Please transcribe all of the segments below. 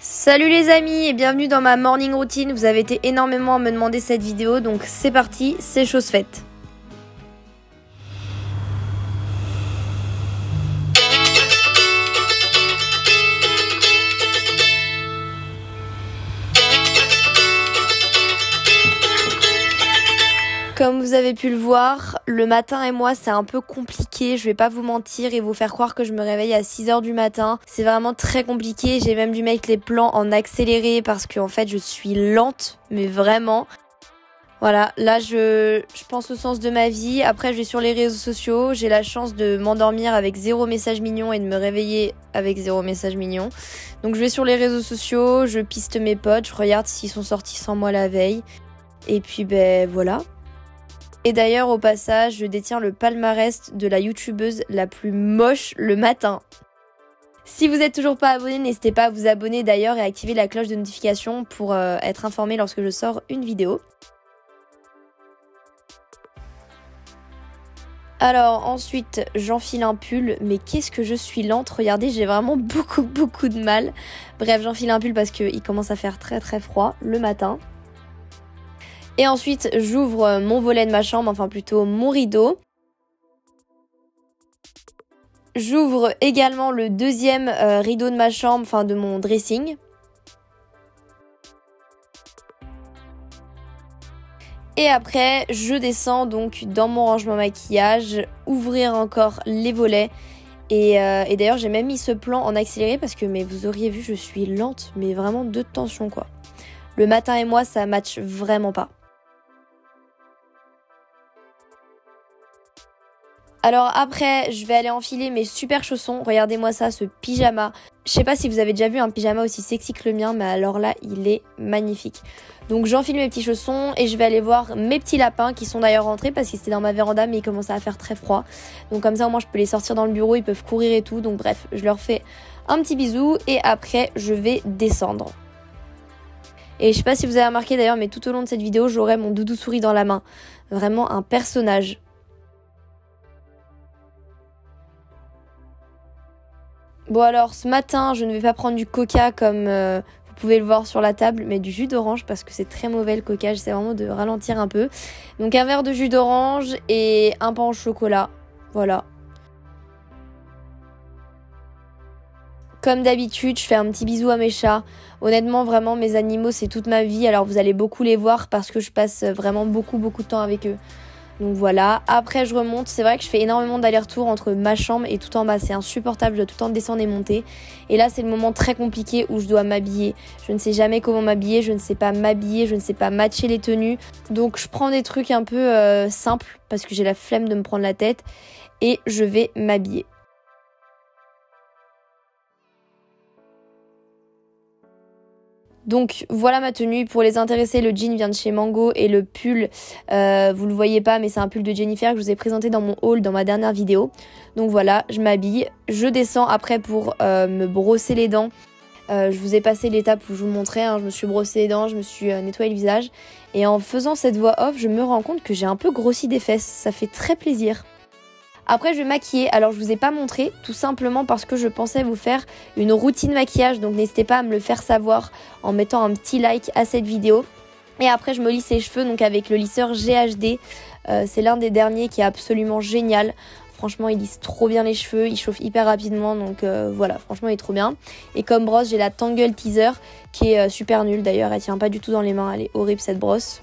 Salut les amis et bienvenue dans ma morning routine. Vous avez été énormément à me demander cette vidéo, donc c'est parti, c'est chose faite. Comme vous avez pu le voir, le matin et moi c'est un peu compliqué, je vais pas vous mentir et vous faire croire que je me réveille à 6 h du matin. C'est vraiment très compliqué, j'ai même dû mettre les plans en accéléré parce que en fait je suis lente, mais vraiment. Voilà, là je pense au sens de ma vie. Après je vais sur les réseaux sociaux, j'ai la chance de m'endormir avec 0 message mignon et de me réveiller avec 0 message mignon. Donc je vais sur les réseaux sociaux, je piste mes potes, je regarde s'ils sont sortis sans moi la veille. Et puis ben voilà. Et d'ailleurs, au passage, je détiens le palmarès de la youtubeuse la plus moche le matin. Si vous n'êtes toujours pas abonné, n'hésitez pas à vous abonner d'ailleurs et à activer la cloche de notification pour être informé lorsque je sors une vidéo. Alors ensuite, j'enfile un pull, mais qu'est-ce que je suis lente, regardez, j'ai vraiment beaucoup de mal. Bref, j'enfile un pull parce qu'il commence à faire très froid le matin. Et ensuite, j'ouvre mon volet de ma chambre, enfin plutôt mon rideau. J'ouvre également le deuxième rideau de ma chambre, enfin de mon dressing. Et après, je descends donc dans mon rangement maquillage, ouvrir encore les volets. Et d'ailleurs, j'ai même mis ce plan en accéléré parce que, mais vous auriez vu, je suis lente, mais vraiment de tension quoi. Le matin et moi, ça match vraiment pas. Alors après, je vais aller enfiler mes super chaussons. Regardez-moi ça, ce pyjama. Je sais pas si vous avez déjà vu un pyjama aussi sexy que le mien, mais alors là, il est magnifique. Donc j'enfile mes petits chaussons et je vais aller voir mes petits lapins qui sont d'ailleurs rentrés parce qu'ils étaient dans ma véranda mais ils commençaient à faire très froid. Donc comme ça, au moins, je peux les sortir dans le bureau, ils peuvent courir et tout. Donc bref, je leur fais un petit bisou et après, je vais descendre. Et je sais pas si vous avez remarqué d'ailleurs, mais tout au long de cette vidéo, j'aurai mon doudou souris dans la main. Vraiment un personnage. Bon alors ce matin je ne vais pas prendre du coca comme vous pouvez le voir sur la table, mais du jus d'orange parce que c'est très mauvais le coca, j'essaie vraiment de ralentir un peu. Donc un verre de jus d'orange et un pain au chocolat, voilà. Comme d'habitude je fais un petit bisou à mes chats. Honnêtement vraiment mes animaux c'est toute ma vie, alors vous allez beaucoup les voir parce que je passe vraiment beaucoup de temps avec eux. Donc voilà, après je remonte, c'est vrai que je fais énormément d'allers-retours entre ma chambre et tout en bas, c'est insupportable, je dois tout le temps descendre et monter. Et là c'est le moment très compliqué où je dois m'habiller, je ne sais jamais comment m'habiller, je ne sais pas m'habiller, je ne sais pas matcher les tenues. Donc je prends des trucs un peu simples parce que j'ai la flemme de me prendre la tête et je vais m'habiller. Donc voilà ma tenue, pour les intéresser, le jean vient de chez Mango et le pull, vous le voyez pas mais c'est un pull de Jennifer que je vous ai présenté dans mon haul dans ma dernière vidéo. Donc voilà, je m'habille, je descends après pour me brosser les dents. Je vous ai passé l'étape où je vous le montrais, hein, je me suis brossé les dents, je me suis nettoyé le visage. Et en faisant cette voix off, je me rends compte que j'ai un peu grossi des fesses, ça fait très plaisir. Après je vais maquiller, alors je vous ai pas montré tout simplement parce que je pensais vous faire une routine maquillage, donc n'hésitez pas à me le faire savoir en mettant un petit like à cette vidéo. Et après je me lisse les cheveux donc avec le lisseur GHD, c'est l'un des derniers qui est absolument génial. Franchement il lisse trop bien les cheveux, il chauffe hyper rapidement donc voilà, franchement il est trop bien. Et comme brosse j'ai la Tangle Teaser qui est super nulle d'ailleurs, elle tient pas du tout dans les mains, elle est horrible cette brosse.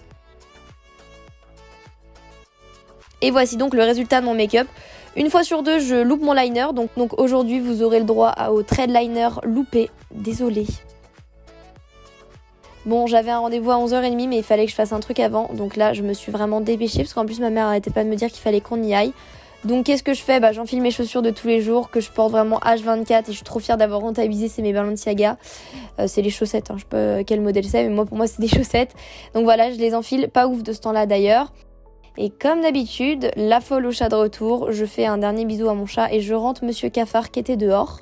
Et voici donc le résultat de mon make-up. Une fois sur deux, je loupe mon liner. Donc aujourd'hui, vous aurez le droit au thread liner loupé. Désolée. Bon, j'avais un rendez-vous à 11 h 30, mais il fallait que je fasse un truc avant. Donc là, je me suis vraiment dépêchée parce qu'en plus, ma mère arrêtait pas de me dire qu'il fallait qu'on y aille. Donc qu'est-ce que je fais ? J'enfile mes chaussures de tous les jours que je porte vraiment H24 et je suis trop fière d'avoir rentabilisé, c'est mes Balenciaga. C'est les chaussettes, hein. Je sais pas quel modèle c'est, mais pour moi c'est des chaussettes. Donc voilà, je les enfile, pas ouf de ce temps-là d'ailleurs. Et comme d'habitude, la folle au chat de retour, je fais un dernier bisou à mon chat et je rentre Monsieur Cafard qui était dehors.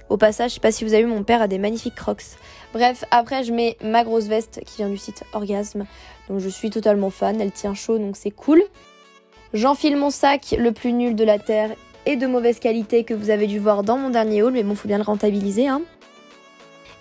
Au passage, je sais pas si vous avez vu, mon père a des magnifiques crocs. Bref, après je mets ma grosse veste qui vient du site Orgasme. Donc je suis totalement fan, elle tient chaud donc c'est cool. J'enfile mon sac le plus nul de la terre et de mauvaise qualité que vous avez dû voir dans mon dernier haul, mais bon, faut bien le rentabiliser, hein.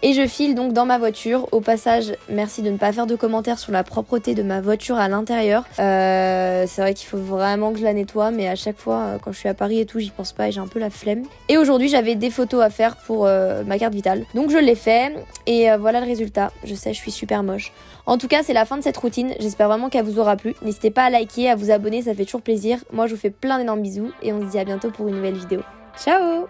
Et je file donc dans ma voiture. Au passage, merci de ne pas faire de commentaires sur la propreté de ma voiture à l'intérieur. C'est vrai qu'il faut vraiment que je la nettoie, mais à chaque fois, quand je suis à Paris et tout, j'y pense pas et j'ai un peu la flemme. Et aujourd'hui, j'avais des photos à faire pour ma carte vitale. Donc je l'ai fait et voilà le résultat. Je sais, je suis super moche. En tout cas, c'est la fin de cette routine. J'espère vraiment qu'elle vous aura plu. N'hésitez pas à liker, à vous abonner, ça fait toujours plaisir. Moi, je vous fais plein d'énormes bisous et on se dit à bientôt pour une nouvelle vidéo. Ciao!